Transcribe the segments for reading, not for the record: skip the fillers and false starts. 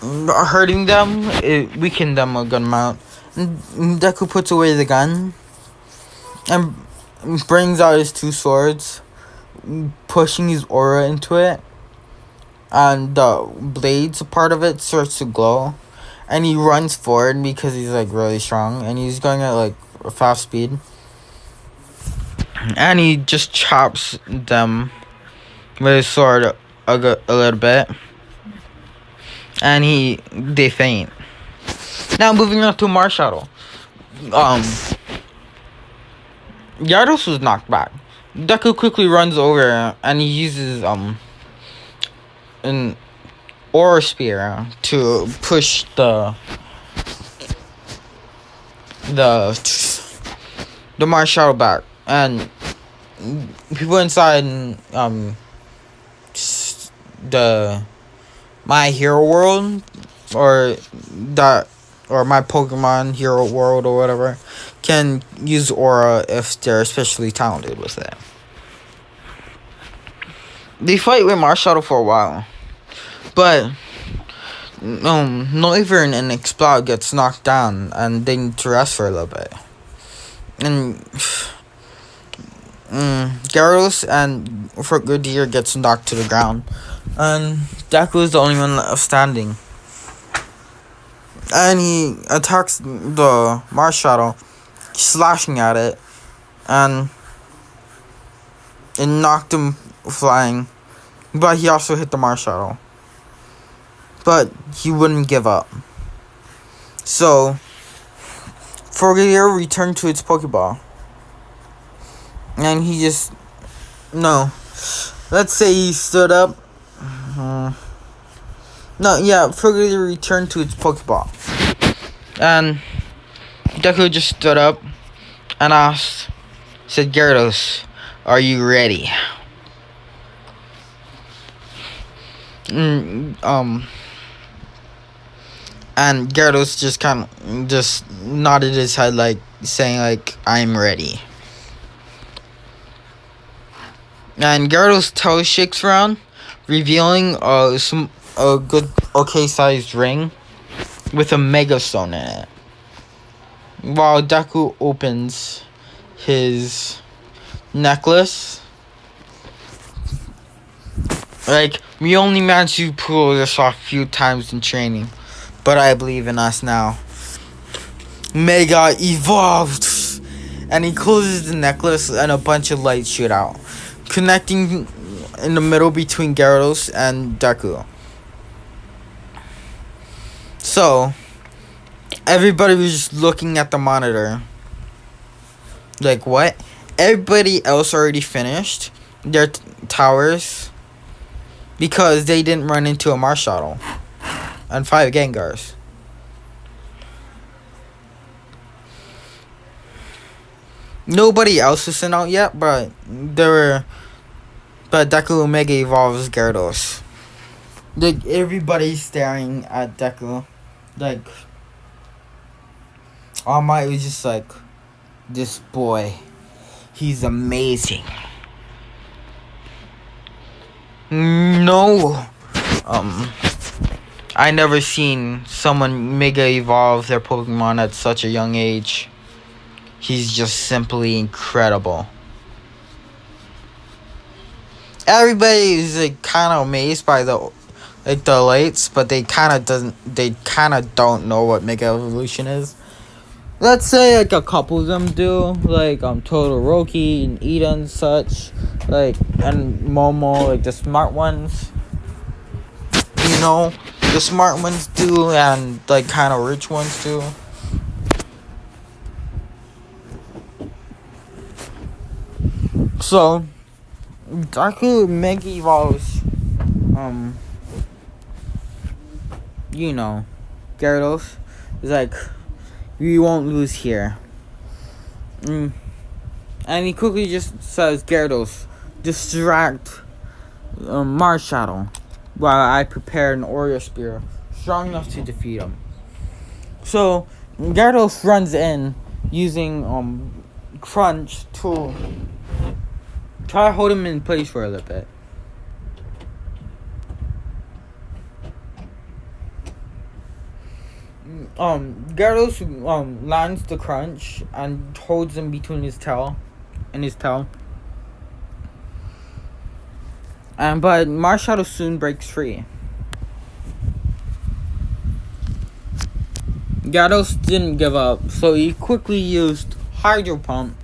hurting them, it weakened them a good amount. Deku puts away the gun and brings out his two swords, pushing his aura into it, and the blades part of it starts to glow, and he runs forward because he's like really strong, and he's going at like a fast speed, and he just chops them with his sword a little bit, and they faint. Now moving on to Marshadow. Gyarados was knocked back. Deku quickly runs over and he uses an Aura Spear to push the Marshadow back, and people inside the My Hero World or My Pokemon Hero World or whatever can use Aura if they're especially talented with it. They fight with Marshadow for a while, but Noivern and Explode gets knocked down and they need to rest for a little bit. And Gyarados and Frogadier gets knocked to the ground, and Deku is the only one left standing. And he attacks the Marshadow, slashing at it, and it knocked him flying. But he also hit the Marshadow. But he wouldn't give up. So, Frogadier returned to its Pokeball. And he just... No. Let's say he stood up. Frogadier returned to its Pokeball. And Deku just stood up and said, Gyarados, are you ready? And Gyarados just nodded his head, like saying like, I'm ready. And Gyarados' tail shakes around, revealing a good sized ring with a Mega Stone in it. While Deku opens his necklace. Like, we only managed to pull this off a few times in training, but I believe in us now. Mega evolved! And he closes the necklace and a bunch of lights shoot out, connecting in the middle between Gyarados and Deku. So, everybody was just looking at the monitor. Like, what? Everybody else already finished their towers because they didn't run into a Marshadow and 5 Gengars. Nobody else was sent out yet, but Deku Mega evolves Gyarados. Like, everybody's staring at Deku. Like, All Might was just like, this boy, he's amazing. No, I never seen someone Mega evolve their Pokemon at such a young age. He's just simply incredible. Everybody is like kind of amazed by the lights, but they kind of don't know what Mega Evolution is. Let's say like a couple of them do, like Todoroki and Ida and such, like, and Momo, like the smart ones. You know, the smart ones do, and like kind of rich ones do. So, Deku Mega evolves, you know, Gyarados is like, we won't lose here. And he quickly just says, Gyarados, distract Marshadow while I prepare an Aura Spear strong enough to defeat him. So, Gyarados runs in using Crunch to try to hold him in place for a little bit. Gyarados lands the crunch and holds him between his tail and his tail. But Marshadow soon breaks free. Gyarados didn't give up, so he quickly used Hydro Pump,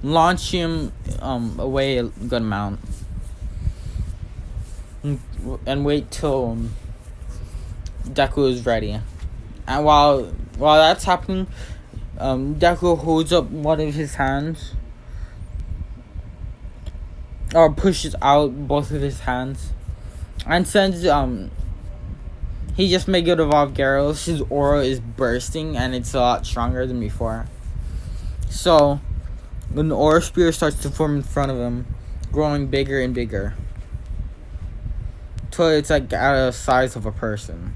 launch him away a good amount, and wait till Deku is ready. And while that's happening, Deku holds up one of his hands, or pushes out both of his hands, and sends he just Mega Evolved Gyarados. His aura is bursting and it's a lot stronger than before. So an Aura Sphere starts to form in front of him, growing bigger and bigger, till it's like at the size of a person.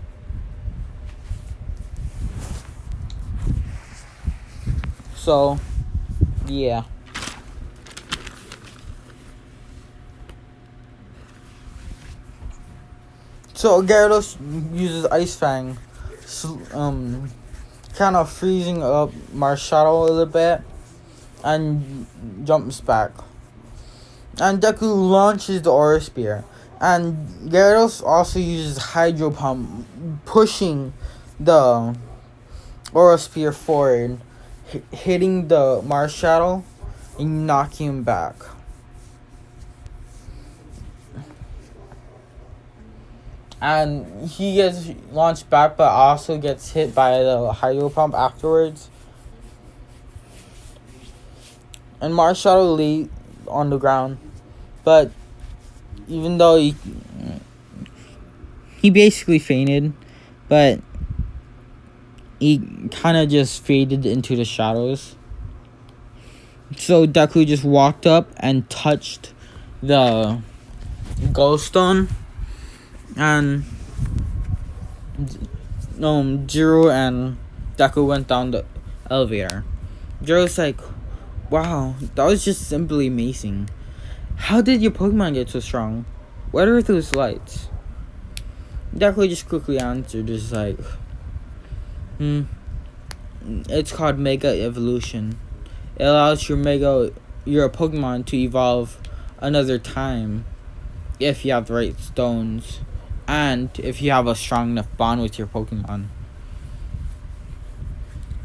So yeah. So Gyarados uses Ice Fang, kind of freezing up Marshadow a little bit, and jumps back. And Deku launches the Aura Spear, and Gyarados also uses Hydro Pump, pushing the Aura Spear forward, hitting the Marshadow and knocking him back. And he gets launched back, but also gets hit by the Hydro Pump afterwards. And Marshadow lay on the ground, but even though he basically fainted, but he kind of just faded into the shadows. So Deku just walked up and touched the Ghost Stone. And Jiro and Deku went down the elevator. Jiro's like, wow, that was just simply amazing. How did your Pokemon get so strong? What are those lights? Deku just quickly answered, just like, it's called Mega Evolution. It allows your Pokemon to evolve another time if you have the right stones. And if you have a strong enough bond with your Pokemon.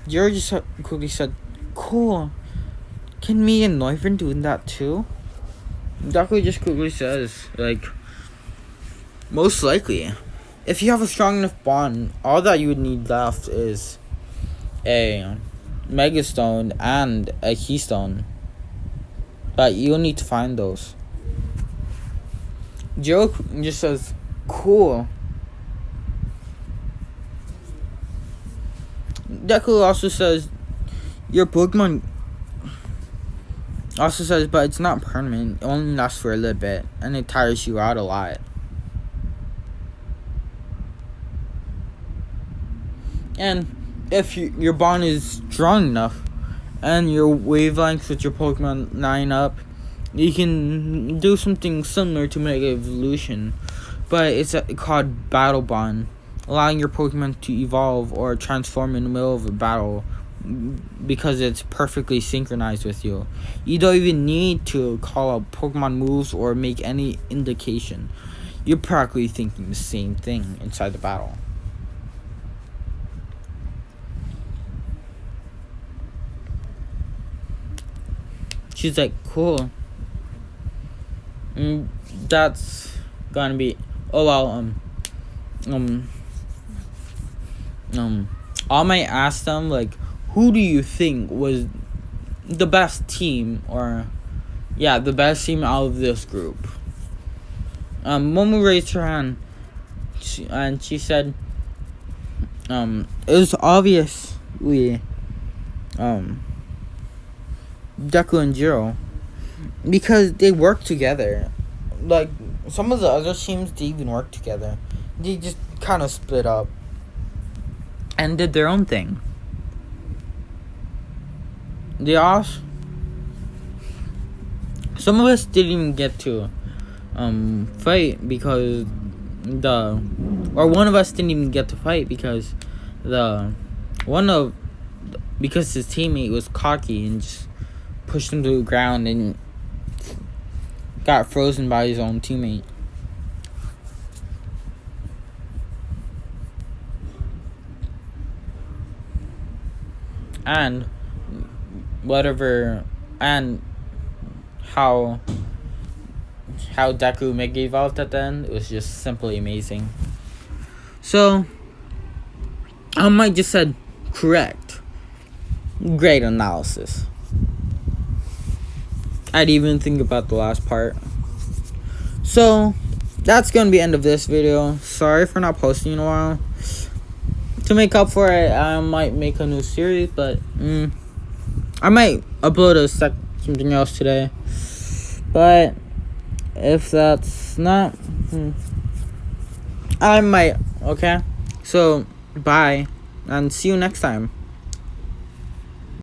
Jiro just quickly said, cool. Can me and Noivern do that too? Deku just quickly says, like, most likely. If you have a strong enough bond, all that you would need left is a Mega Stone and a Keystone. But you'll need to find those. Jiro just says, cool. Deku also says, your Pokemon also says, but it's not permanent. It only lasts for a little bit, and it tires you out a lot. And if your bond is strong enough, and your wavelengths with your Pokemon line up, you can do something similar to Mega Evolution. But it's called Battle Bond, allowing your Pokemon to evolve or transform in the middle of a battle because it's perfectly synchronized with you. You don't even need to call out Pokemon moves or make any indication. You're practically thinking the same thing inside the battle. She's like, cool. That's gonna be... Oh well, I might ask them, like, who do you think was the best team, or, yeah, the best team out of this group? Momo raised her hand, and she said, it was obviously, Deku and Jiro, because they work together. Like, some of the other teams didn't even work together. They just kind of split up and did their own thing. They also... Some of us didn't even get to fight because one of us didn't even get to fight because because his teammate was cocky and just pushed him to the ground and got frozen by his own teammate. And how Deku Mega evolved at the end, it was just simply amazing. So I might just said correct. Great analysis. I'd even think about the last part. So that's gonna be the end of this video. Sorry for not posting in a while. To make up for it, I might make a new series, but I might upload something else today. But if that's not, I might. Okay, so bye and see you next time.